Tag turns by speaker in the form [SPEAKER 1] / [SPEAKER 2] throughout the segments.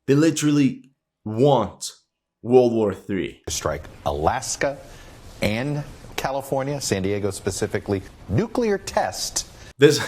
[SPEAKER 1] They literally want World War III.
[SPEAKER 2] Strike Alaska and California, San Diego specifically, nuclear test.
[SPEAKER 1] This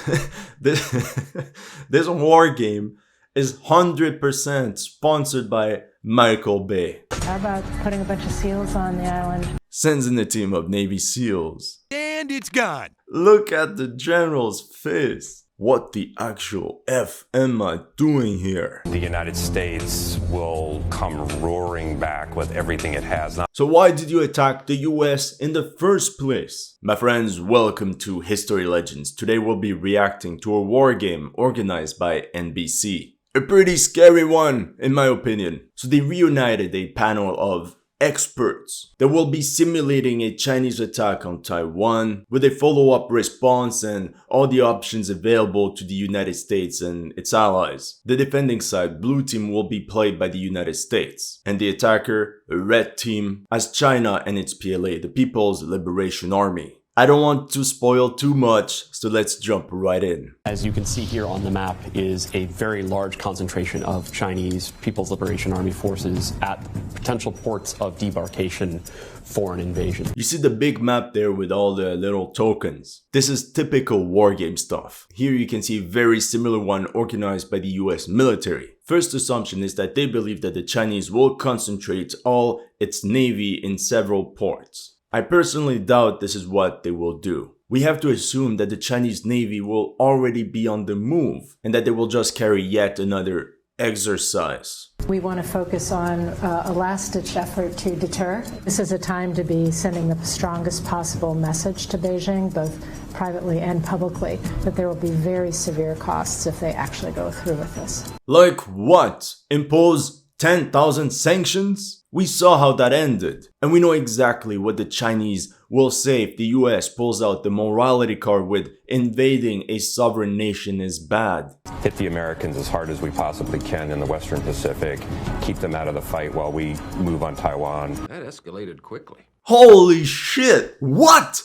[SPEAKER 1] war game is 100% sponsored by Michael Bay.
[SPEAKER 3] How about putting a bunch of SEALs on the island?
[SPEAKER 1] Sends in a team of Navy SEALs.
[SPEAKER 4] And it's gone.
[SPEAKER 1] Look at the general's face. What the actual F am I doing here?
[SPEAKER 5] The United States will come roaring back with everything it has.
[SPEAKER 1] So why did you attack the US in the first place? My friends, welcome to History Legends. Today we'll be reacting to a war game organized by NBC. A pretty scary one, in my opinion. So they reunited a panel of experts that will be simulating a Chinese attack on Taiwan with a follow-up response and all the options available to the United States and its allies. The defending side, blue team, will be played by the United States, and the attacker, a red team, as China and its PLA, the People's Liberation Army. I don't want to spoil too much, so let's jump right in.
[SPEAKER 6] As you can see here on the map is a very large concentration of Chinese People's Liberation Army forces at potential ports of debarkation for an invasion.
[SPEAKER 1] You see the big map there with all the little tokens. This is typical wargame stuff. Here you can see a very similar one organized by the US military. First assumption is that they believe that the Chinese will concentrate all its navy in several ports. I personally doubt this is what they will do. We have to assume that the Chinese Navy will already be on the move and that they will just carry yet another exercise.
[SPEAKER 3] We want to focus on a last-ditch effort to deter. This is a time to be sending the strongest possible message to Beijing, both privately and publicly, that there will be very severe costs if they actually go through with this.
[SPEAKER 1] Like what? Impose 10,000 sanctions? We saw how that ended, and we know exactly what the Chinese will say if the US pulls out the morality card with invading a sovereign nation is bad.
[SPEAKER 5] Hit the Americans as hard as we possibly can in the Western Pacific, keep them out of the fight while we move on Taiwan.
[SPEAKER 4] That escalated quickly.
[SPEAKER 1] Holy shit! What?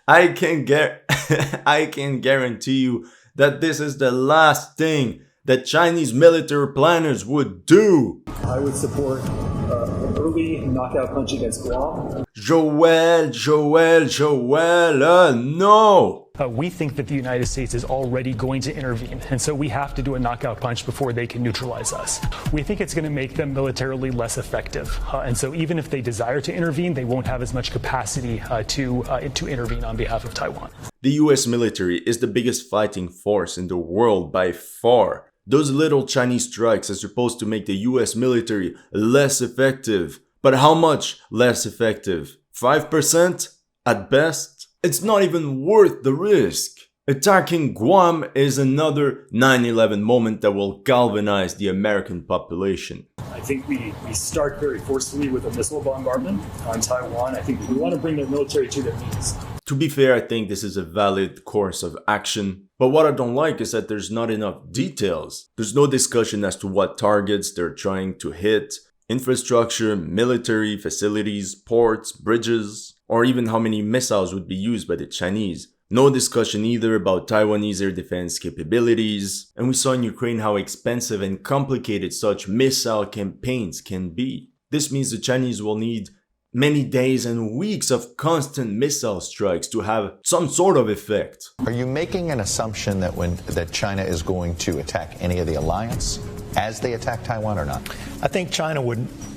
[SPEAKER 1] I can guarantee you that this is the last thing that Chinese military planners would do.
[SPEAKER 7] I would support an early knockout punch against Guam.
[SPEAKER 1] Joel, no!
[SPEAKER 8] We think that the United States is already going to intervene, and so we have to do a knockout punch before they can neutralize us. We think it's going to make them militarily less effective, and so even if they desire to intervene, they won't have as much capacity to intervene on behalf of Taiwan.
[SPEAKER 1] The US military is the biggest fighting force in the world by far. Those little Chinese strikes are supposed to make the US military less effective. But how much less effective? 5% at best? It's not even worth the risk. Attacking Guam is another 9/11 moment that will galvanize the American population.
[SPEAKER 7] I think we start very forcefully with a missile bombardment on Taiwan. I think we want to bring their military to their knees.
[SPEAKER 1] To be fair, I think this is a valid course of action. But what I don't like is that there's not enough details. There's no discussion as to what targets they're trying to hit, infrastructure, military facilities, ports, bridges, or even how many missiles would be used by the Chinese. No discussion either about Taiwanese air defense capabilities. And we saw in Ukraine how expensive and complicated such missile campaigns can be. This means the Chinese will need many days and weeks of constant missile strikes to have some sort of effect.
[SPEAKER 2] Are you making an assumption that China is going to attack any of the alliance as they attack Taiwan or not?
[SPEAKER 9] I think China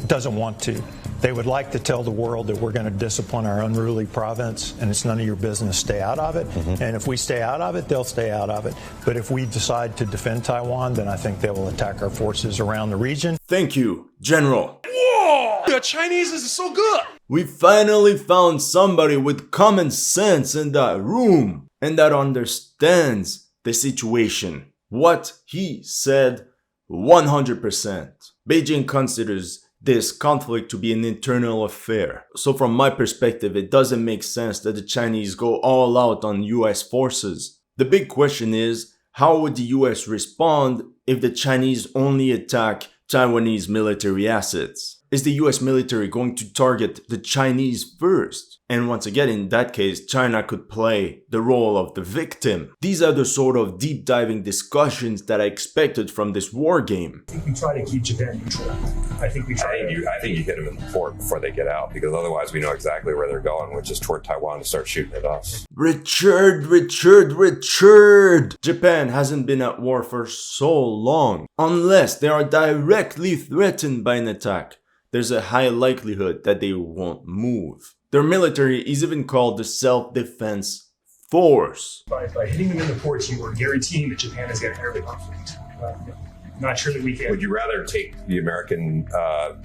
[SPEAKER 9] doesn't want to. They would like to tell the world that we're going to discipline our unruly province and it's none of your business, stay out of it. And if we stay out of it, they'll stay out of it. But if we decide to defend Taiwan, then I think they will attack our forces around the region.
[SPEAKER 1] Thank you, General.
[SPEAKER 4] Whoa! The Chinese is so good!
[SPEAKER 1] We finally found somebody with common sense in that room and that understands the situation. What he said, 100%. Beijing considers this conflict to be an internal affair. So from my perspective, it doesn't make sense that the Chinese go all out on US forces. The big question is, how would the US respond if the Chinese only attack Taiwanese military assets? Is the US military going to target the Chinese first? And once again, in that case, China could play the role of the victim. These are the sort of deep diving discussions that I expected from this war game.
[SPEAKER 7] I think we try to keep Japan neutral. I think you
[SPEAKER 5] hit them in the port before they get out, because otherwise we know exactly where they're going, which is toward Taiwan to start shooting at us.
[SPEAKER 1] Richard! Japan hasn't been at war for so long. Unless they are directly threatened by an attack, there's a high likelihood that they won't move. Their military is even called the Self-Defense Force.
[SPEAKER 7] By hitting them in the ports, you are guaranteeing that Japan is going to enter the conflict. Not sure that we can.
[SPEAKER 5] Would you rather take the American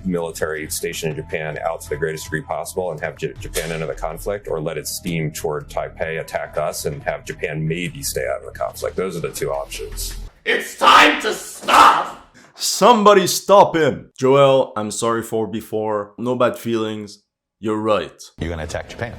[SPEAKER 5] military station in Japan out to the greatest degree possible and have Japan enter the conflict, or let it steam toward Taipei, attack us, and have Japan maybe stay out of the conflict? Those are the two options.
[SPEAKER 4] It's time to stop!
[SPEAKER 1] Somebody stop him! Joel, I'm sorry for before. No bad feelings. You're right.
[SPEAKER 2] You're going to attack Japan.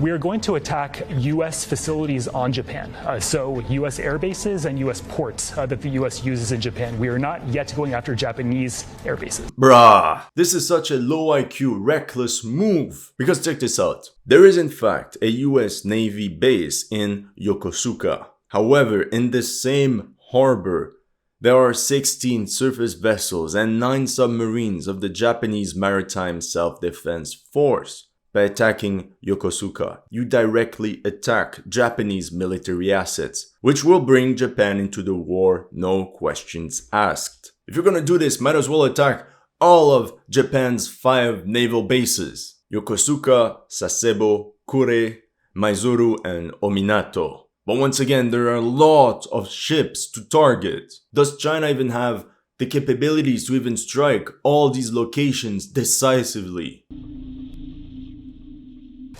[SPEAKER 8] We are going to attack U.S. facilities on Japan, so U.S. air bases and U.S. ports that the U.S. uses in Japan. We are not yet going after Japanese air bases.
[SPEAKER 1] Bruh, this is such a low IQ, reckless move. Because check this out. There is in fact a U.S. Navy base in Yokosuka. However, in the same harbor, there are 16 surface vessels and 9 submarines of the Japanese Maritime Self-Defense Force. By attacking Yokosuka, you directly attack Japanese military assets, which will bring Japan into the war, no questions asked. If you're gonna do this, might as well attack all of Japan's 5 naval bases: Yokosuka, Sasebo, Kure, Maizuru, and Ominato. But once again, there are a lot of ships to target. Does China even have the capabilities to even strike all these locations decisively?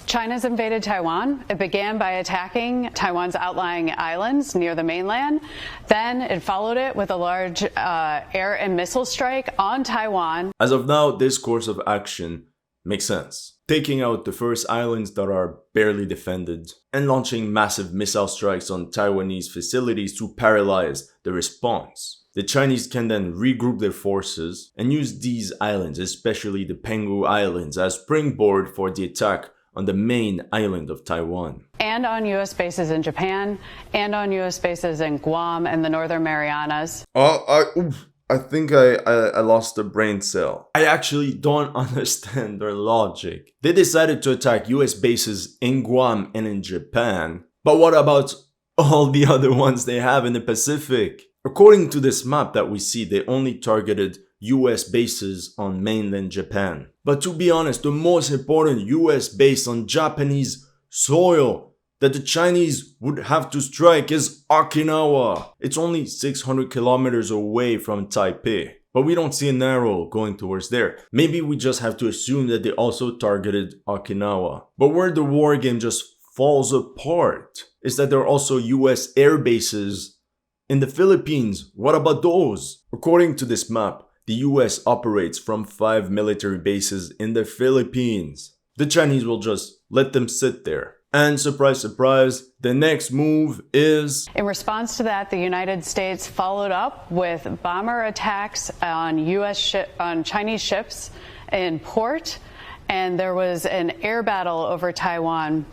[SPEAKER 10] China's invaded Taiwan. It began by attacking Taiwan's outlying islands near the mainland. Then it followed it with a large air and missile strike on Taiwan.
[SPEAKER 1] As of now, this course of action makes sense. Taking out the first islands that are barely defended and launching massive missile strikes on Taiwanese facilities to paralyze the response. The Chinese can then regroup their forces and use these islands, especially the Penghu Islands, as springboard for the attack on the main island of Taiwan.
[SPEAKER 10] And on U.S. bases in Japan, and on U.S. bases in Guam and the Northern Marianas.
[SPEAKER 1] I think I lost a brain cell. I actually don't understand their logic. They decided to attack US bases in Guam and in Japan. But what about all the other ones they have in the Pacific? According to this map that we see, they only targeted US bases on mainland Japan. But to be honest, the most important US base on Japanese soil that the Chinese would have to strike is Okinawa. It's only 600 kilometers away from Taipei. But we don't see an arrow going towards there. Maybe we just have to assume that they also targeted Okinawa. But where the war game just falls apart is that there are also US air bases in the Philippines. What about those? According to this map, the US operates from 5 military bases in the Philippines. The Chinese will just let them sit there. And surprise, surprise, the next move is...
[SPEAKER 10] In response to that, the United States followed up with bomber attacks on Chinese ships in port, and there was an air battle over Taiwan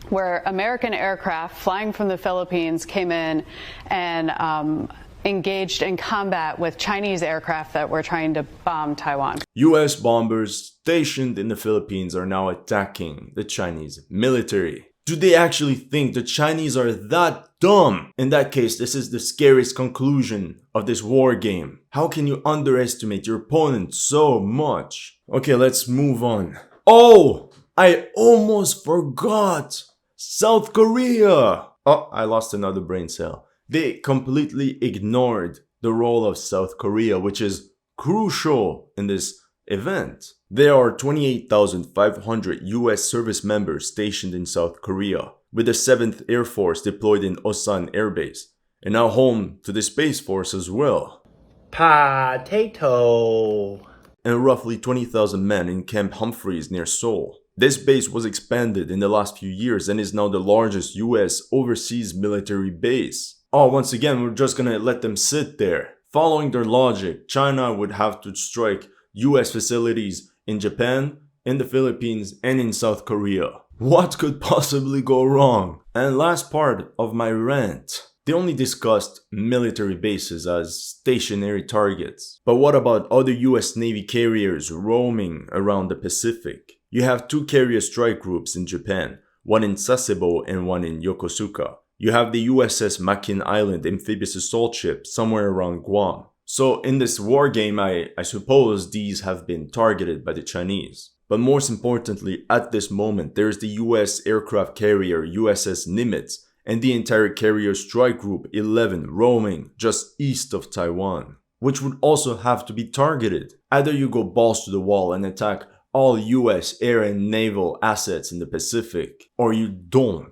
[SPEAKER 10] where American aircraft flying from the Philippines came in and engaged in combat with Chinese aircraft that were trying to bomb Taiwan.
[SPEAKER 1] US bombers stationed in the Philippines are now attacking the Chinese military. Do they actually think the Chinese are that dumb? In that case, this is the scariest conclusion of this war game. How can you underestimate your opponent so much? Okay, let's move on. Oh, I almost forgot. South Korea. Oh, I lost another brain cell. They completely ignored the role of South Korea, which is crucial in this event. There are 28,500 US service members stationed in South Korea, with the 7th Air Force deployed in Osan Air Base, and now home to the Space Force as well.
[SPEAKER 11] Potato.
[SPEAKER 1] And roughly 20,000 men in Camp Humphreys near Seoul. This base was expanded in the last few years and is now the largest US overseas military base. Oh, once again, we're just gonna let them sit there. Following their logic, China would have to strike US facilities in Japan, in the Philippines, and in South Korea. What could possibly go wrong? And last part of my rant. They only discussed military bases as stationary targets. But what about other US Navy carriers roaming around the Pacific? You have 2 carrier strike groups in Japan, one in Sasebo and one in Yokosuka. You have the USS Makin Island amphibious assault ship somewhere around Guam. So in this war game, I suppose these have been targeted by the Chinese. But most importantly, at this moment, there's the US aircraft carrier USS Nimitz and the entire carrier strike group 11 roaming just east of Taiwan, which would also have to be targeted. Either you go balls to the wall and attack all US air and naval assets in the Pacific, or you don't.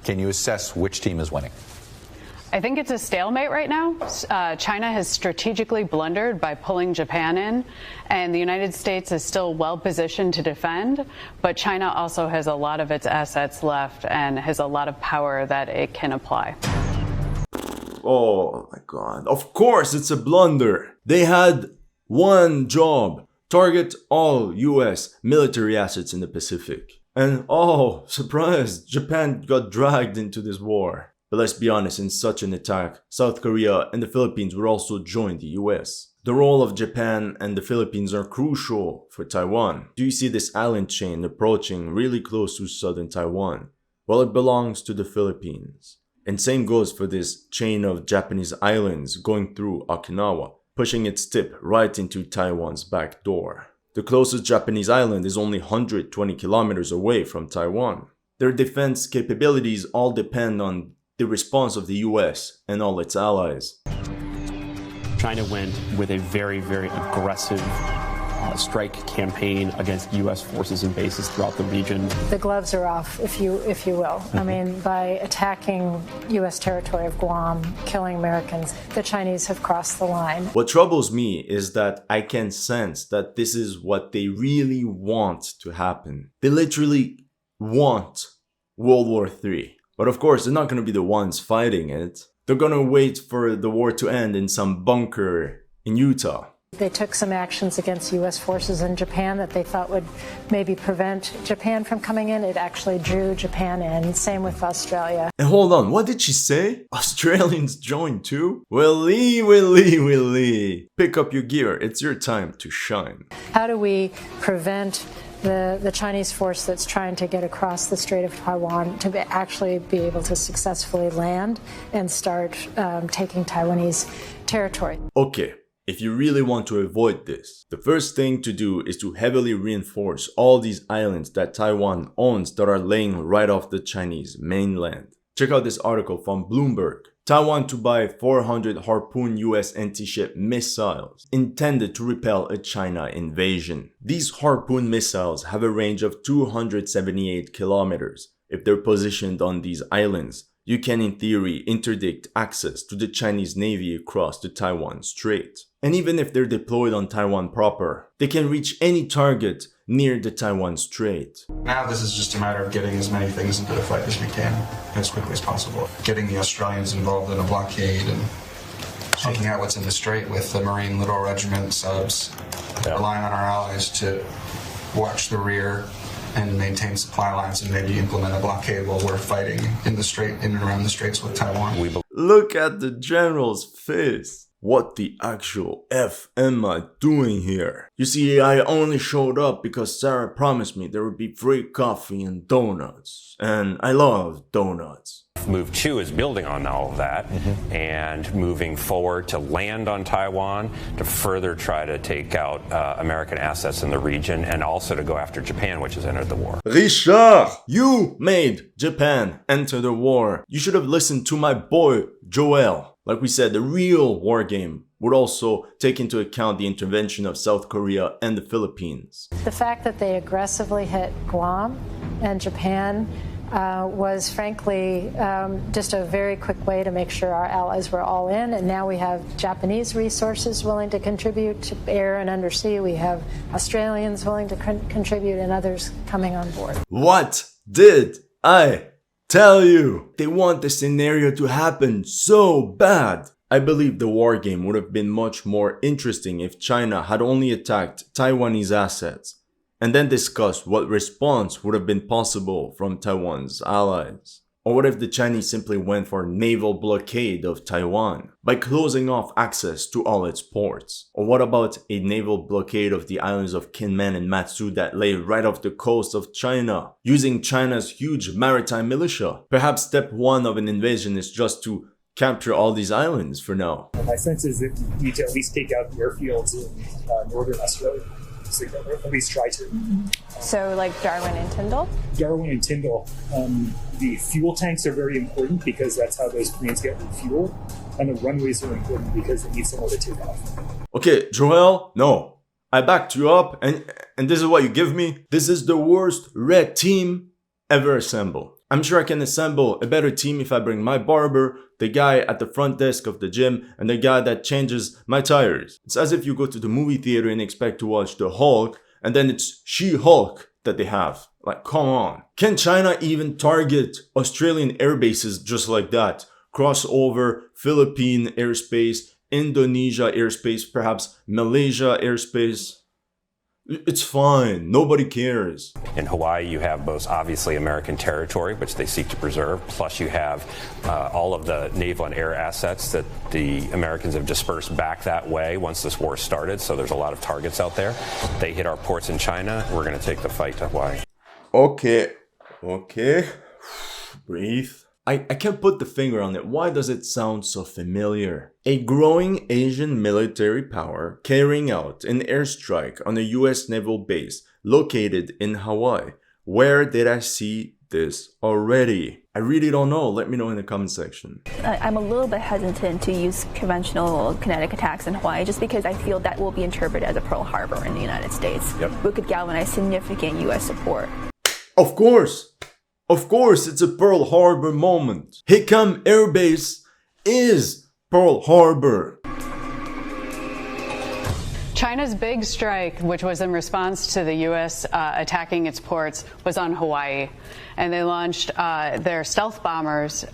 [SPEAKER 2] Can you assess which team is winning?
[SPEAKER 10] I think it's a stalemate right now. China has strategically blundered by pulling Japan in, and the United States is still well positioned to defend, but China also has a lot of its assets left and has a lot of power that it can apply.
[SPEAKER 1] Oh my god, of course it's a blunder. They had one job: target all US military assets in the Pacific. And oh, surprise, Japan got dragged into this war. But let's be honest, in such an attack, South Korea and the Philippines would also join the US. The role of Japan and the Philippines are crucial for Taiwan. Do you see this island chain approaching really close to southern Taiwan? Well, it belongs to the Philippines. And same goes for this chain of Japanese islands going through Okinawa, pushing its tip right into Taiwan's back door. The closest Japanese island is only 120 kilometers away from Taiwan. Their defense capabilities all depend on the response of the US and all its allies.
[SPEAKER 6] China went with a very, very aggressive strike campaign against US forces and bases throughout the region.
[SPEAKER 3] The gloves are off, if you will. I mean, by attacking US territory of Guam, killing Americans, the Chinese have crossed the line.
[SPEAKER 1] What troubles me is that I can sense that this is what they really want to happen. They literally want World War III. But of course, they're not going to be the ones fighting it. They're going to wait for the war to end in some bunker in Utah.
[SPEAKER 3] They took some actions against U.S. forces in Japan that they thought would maybe prevent Japan from coming in. It actually drew Japan in. Same with Australia.
[SPEAKER 1] And hold on, what did she say? Australians joined too? Willy. Pick up your gear. It's your time to shine.
[SPEAKER 3] How do we prevent the Chinese force that's trying to get across the Strait of Taiwan to actually be able to successfully land and start taking Taiwanese territory?
[SPEAKER 1] Okay, if you really want to avoid this, the first thing to do is to heavily reinforce all these islands that Taiwan owns that are laying right off the Chinese mainland. Check out this article from Bloomberg. Taiwan to buy 400 Harpoon US anti-ship missiles intended to repel a China invasion. These Harpoon missiles have a range of 278 kilometers. If they're positioned on these islands, you can in theory interdict access to the Chinese Navy across the Taiwan Strait. And even if they're deployed on Taiwan proper, they can reach any target near the Taiwan Strait.
[SPEAKER 11] Now this is just a matter of getting as many things into the fight as we can, as quickly as possible. Getting the Australians involved in a blockade and checking out what's in the strait with the Marine Littoral Regiment subs, relying on our allies to watch the rear and maintain supply lines and maybe implement a blockade while we're fighting in the strait, in and around the straits with Taiwan.
[SPEAKER 1] Look at the general's face. What the actual F am I doing here? You see, I only showed up because Sarah promised me there would be free coffee and donuts. And I love donuts.
[SPEAKER 5] Move 2 is building on all of that and moving forward to land on Taiwan to further try to take out American assets in the region and also to go after Japan, which has entered the war.
[SPEAKER 1] Richard, you made Japan enter the war. You should have listened to my boy, Joel. Like we said, the real war game would also take into account the intervention of South Korea and the Philippines.
[SPEAKER 3] The fact that they aggressively hit Guam and Japan was frankly just a very quick way to make sure our allies were all in. And now we have Japanese resources willing to contribute to air and undersea. We have Australians willing to contribute and others coming on board.
[SPEAKER 1] What did I tell you? They want the scenario to happen so bad. I believe the war game would have been much more interesting if China had only attacked Taiwanese assets and then discussed what response would have been possible from Taiwan's allies. Or what if the Chinese simply went for naval blockade of Taiwan by closing off access to all its ports? Or what about a naval blockade of the islands of Kinmen and Matsu that lay right off the coast of China, using China's huge maritime militia? Perhaps step one of an invasion is just to capture all these islands for now.
[SPEAKER 7] My sense is that we need to at least take out the airfields in northern Australia. So at least try to.
[SPEAKER 12] So like Darwin and Tyndall?
[SPEAKER 7] Darwin and Tyndall. The fuel tanks are very important because that's how those planes get refueled. And the runways are important because they need somewhere to take off.
[SPEAKER 1] Okay, Joel, no. I backed you up and this is what you give me? This is the worst red team ever assembled. I'm sure I can assemble a better team if I bring my barber, the guy at the front desk of the gym, and the guy that changes my tires. It's as if you go to the movie theater and expect to watch the Hulk, and then it's She-Hulk that they have. Like, come on. Can China even target Australian air bases just like that? Cross over Philippine airspace, Indonesia airspace, perhaps Malaysia airspace? It's fine. Nobody cares.
[SPEAKER 5] In Hawaii, you have both obviously American territory, which they seek to preserve, plus you have all of the naval and air assets that the Americans have dispersed back that way once this war started. So there's a lot of targets out there. They hit our ports in China. We're going to take the fight to Hawaii.
[SPEAKER 1] Okay. Breathe. I can't put the finger on it. Why does it sound so familiar? A growing Asian military power carrying out an airstrike on a US naval base located in Hawaii. Where did I see this already? I really don't know. Let me know in the comment section.
[SPEAKER 12] I'm a little bit hesitant to use conventional kinetic attacks in Hawaii just because I feel that will be interpreted as a Pearl Harbor in the United States.
[SPEAKER 5] Yep.
[SPEAKER 12] We could galvanize significant US support.
[SPEAKER 1] Of course, it's a Pearl Harbor moment. Hickam Air Base is Pearl Harbor.
[SPEAKER 10] China's big strike, which was in response to the U.S. Attacking its ports, was on Hawaii. And they launched their stealth bombers,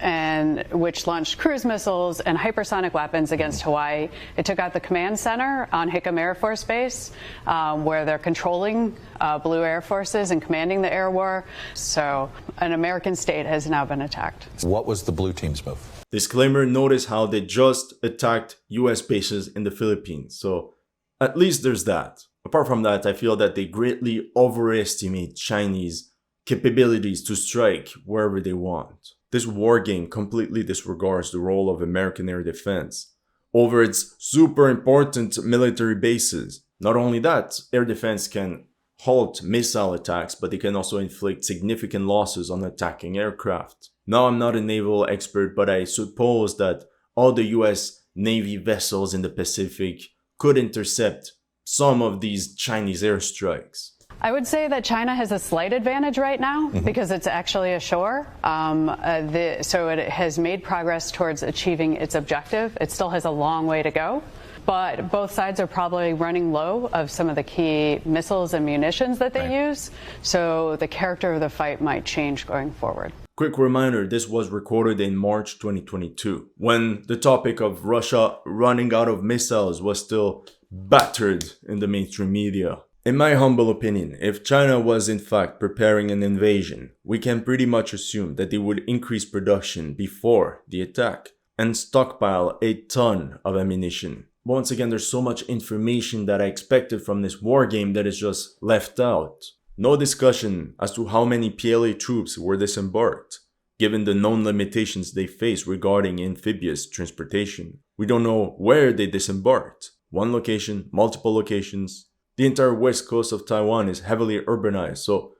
[SPEAKER 10] which launched cruise missiles and hypersonic weapons against Hawaii. It took out the command center on Hickam Air Force Base, where they're controlling Blue Air Forces and commanding the air war. So an American state has now been attacked.
[SPEAKER 2] What was the blue team's move?
[SPEAKER 1] Disclaimer, notice how they just attacked US bases in the Philippines. So at least there's that. Apart from that, I feel that they greatly overestimate Chinese capabilities to strike wherever they want. This war game completely disregards the role of American air defense over its super important military bases. Not only that, air defense can halt missile attacks, but they can also inflict significant losses on attacking aircraft. Now, I'm not a naval expert, but I suppose that all the US Navy vessels in the Pacific could intercept some of these Chinese airstrikes.
[SPEAKER 10] I would say that China has a slight advantage right now because it's actually ashore. So it has made progress towards achieving its objective. It still has a long way to go, but both sides are probably running low of some of the key missiles and munitions that they use. So the character of the fight might change going forward.
[SPEAKER 1] Quick reminder, this was recorded in March 2022, when the topic of Russia running out of missiles was still battered in the mainstream media. In my humble opinion, if China was in fact preparing an invasion, we can pretty much assume that they would increase production before the attack and stockpile a ton of ammunition. Once again, there's so much information that I expected from this war game that is just left out. No discussion as to how many PLA troops were disembarked, given the known limitations they face regarding amphibious transportation. We don't know where they disembarked. One location, multiple locations. The entire west coast of Taiwan is heavily urbanized, so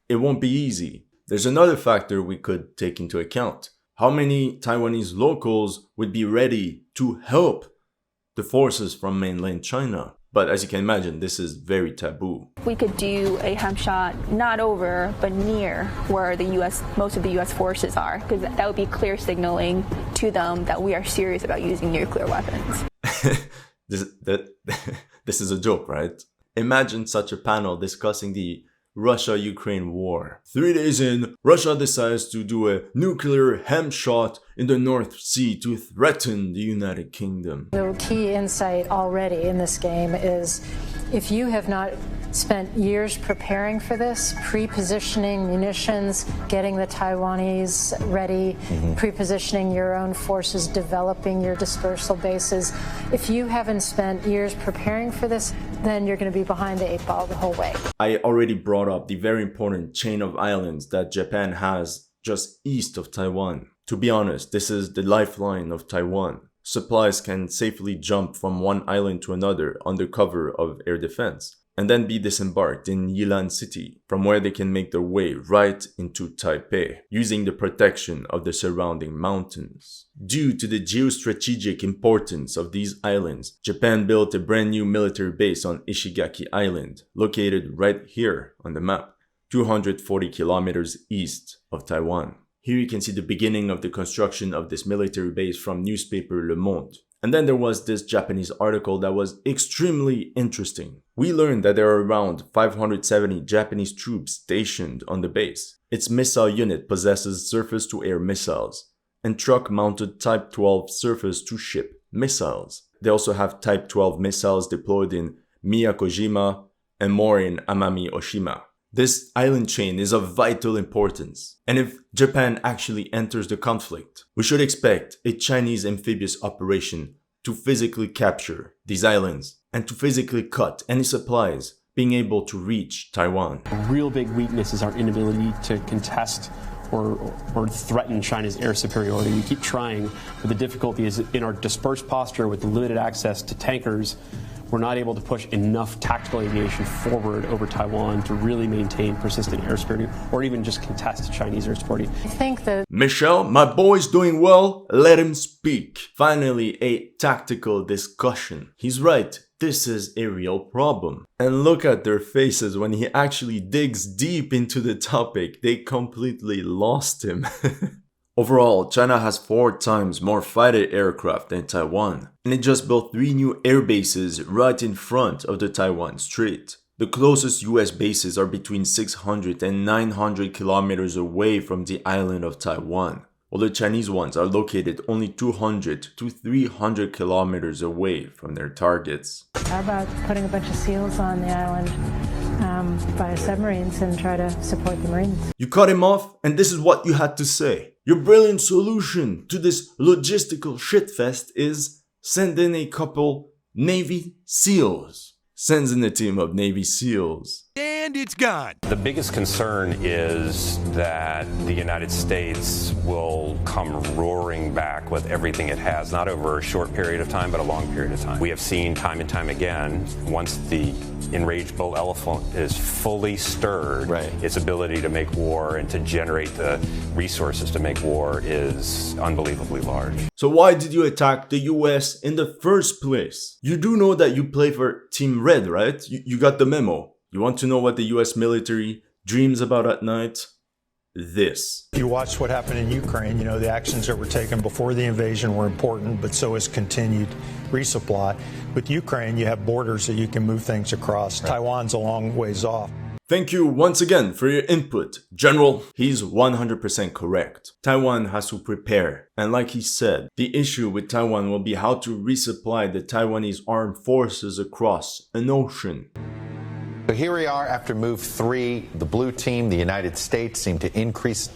[SPEAKER 1] it won't be easy. There's another factor we could take into account. How many Taiwanese locals would be ready to help the forces from mainland China? But as you can imagine, this is very taboo.
[SPEAKER 12] We could do a hemp shot not over, but near where most of the U.S. forces are, because that would be clear signaling to them that we are serious about using nuclear weapons.
[SPEAKER 1] This is a joke, right? Imagine such a panel discussing the Russia-Ukraine war. 3 days in, Russia decides to do a nuclear ham shot in the North Sea to threaten the United Kingdom.
[SPEAKER 3] The key insight already in this game is if you have not spent years preparing for this, pre-positioning munitions, getting the Taiwanese ready, pre-positioning your own forces, developing your dispersal bases. If you haven't spent years preparing for this, then you're going to be behind the 8 ball the whole way.
[SPEAKER 1] I already brought up the very important chain of islands that Japan has just east of Taiwan. To be honest, this is the lifeline of Taiwan. Supplies can safely jump from one island to another under cover of air defense, and then be disembarked in Yilan City, from where they can make their way right into Taipei, using the protection of the surrounding mountains. Due to the geostrategic importance of these islands, Japan built a brand new military base on Ishigaki Island, located right here on the map, 240 kilometers east of Taiwan. Here you can see the beginning of the construction of this military base from newspaper Le Monde. And then there was this Japanese article that was extremely interesting. We learned that there are around 570 Japanese troops stationed on the base. Its missile unit possesses surface-to-air missiles and truck-mounted Type 12 surface-to-ship missiles. They also have Type 12 missiles deployed in Miyakojima and more in Amami Oshima. This island chain is of vital importance, and if Japan actually enters the conflict, we should expect a Chinese amphibious operation to physically capture these islands and to physically cut any supplies being able to reach Taiwan.
[SPEAKER 6] A real big weakness is our inability to contest or threaten China's air superiority. We keep trying, but the difficulty is in our dispersed posture with limited access to tankers. We're not able to push enough tactical aviation forward over Taiwan to really maintain persistent air superiority or even just contest Chinese air superiority.
[SPEAKER 3] I think that
[SPEAKER 1] Michelle, my boy's doing well, let him speak. Finally, a tactical discussion. He's right, this is a real problem. And look at their faces when he actually digs deep into the topic. They completely lost him. Overall, China has 4 times more fighter aircraft than Taiwan, and it just built 3 new air bases right in front of the Taiwan Strait. The closest US bases are between 600 and 900 kilometers away from the island of Taiwan, while the Chinese ones are located only 200 to 300 kilometers away from their targets.
[SPEAKER 3] how about putting a bunch of SEALs on the island by submarines and try to support the Marines?
[SPEAKER 1] You cut him off, and this is what you had to say. Your brilliant solution to this logistical shitfest is send in a couple Navy SEALs. Sends in a team of Navy SEALs.
[SPEAKER 13] And it's gone.
[SPEAKER 5] The biggest concern is that the United States will come roaring back with everything it has, not over a short period of time, but a long period of time. We have seen time and time again, once the enraged bull elephant is fully stirred, its ability to make war and to generate the resources to make war is unbelievably large.
[SPEAKER 1] So why did you attack the US in the first place? You do know that you play for Team Red, right? You got the memo. You want to know what the US military dreams about at night? This.
[SPEAKER 9] You watched what happened in Ukraine. You know, the actions that were taken before the invasion were important, but so is continued resupply. With Ukraine, you have borders that you can move things across. Taiwan's a long ways off.
[SPEAKER 1] Thank you once again for your input. General, he's 100% correct. Taiwan has to prepare. And like he said, the issue with Taiwan will be how to resupply the Taiwanese armed forces across an ocean.
[SPEAKER 2] So here we are after move 3. The blue team, the United States, seemed to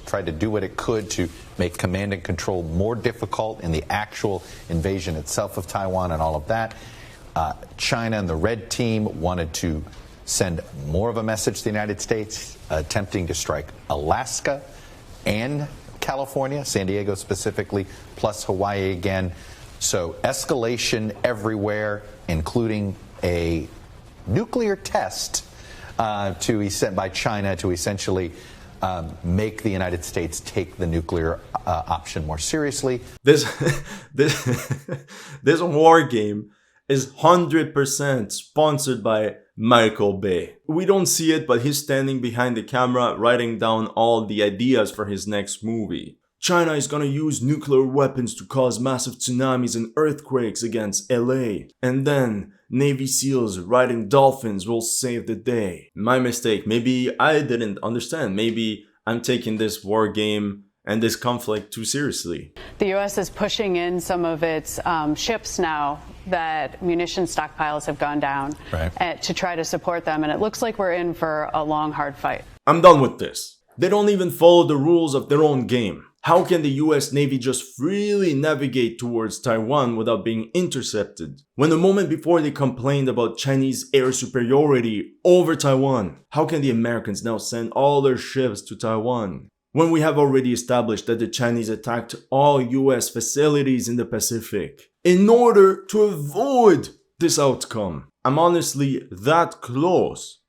[SPEAKER 2] try to do what it could to make command and control more difficult in the actual invasion itself of Taiwan and all of that. China and the red team wanted to send more of a message to the United States, attempting to strike Alaska and California, San Diego specifically, plus Hawaii again. So escalation everywhere, including a nuclear test by China to essentially make the United States take the nuclear option more seriously.
[SPEAKER 1] This war game is 100% sponsored by Michael Bay. We don't see it, but he's standing behind the camera writing down all the ideas for his next movie. China is gonna use nuclear weapons to cause massive tsunamis and earthquakes against LA. And then Navy SEALs riding dolphins will save the day. My mistake. Maybe I didn't understand. Maybe I'm taking this war game and this conflict too seriously.
[SPEAKER 10] The U.S. is pushing in some of its ships now that munition stockpiles have gone down to try to support them. And it looks like we're in for a long, hard fight.
[SPEAKER 1] I'm done with this. They don't even follow the rules of their own game. How can the US Navy just freely navigate towards Taiwan without being intercepted? When the moment before they complained about Chinese air superiority over Taiwan, how can the Americans now send all their ships to Taiwan? When we have already established that the Chinese attacked all US facilities in the Pacific in order to avoid this outcome. I'm honestly that close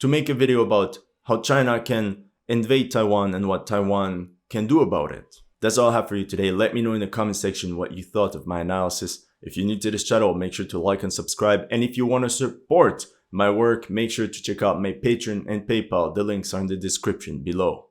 [SPEAKER 1] to make a video about how China can invade Taiwan and what Taiwan can do about it. That's all I have for you today. Let me know in the comment section what you thought of my analysis. If you're new to this channel, make sure to like and subscribe. And if you want to support my work, make sure to check out my Patreon and PayPal. The links are in the description below.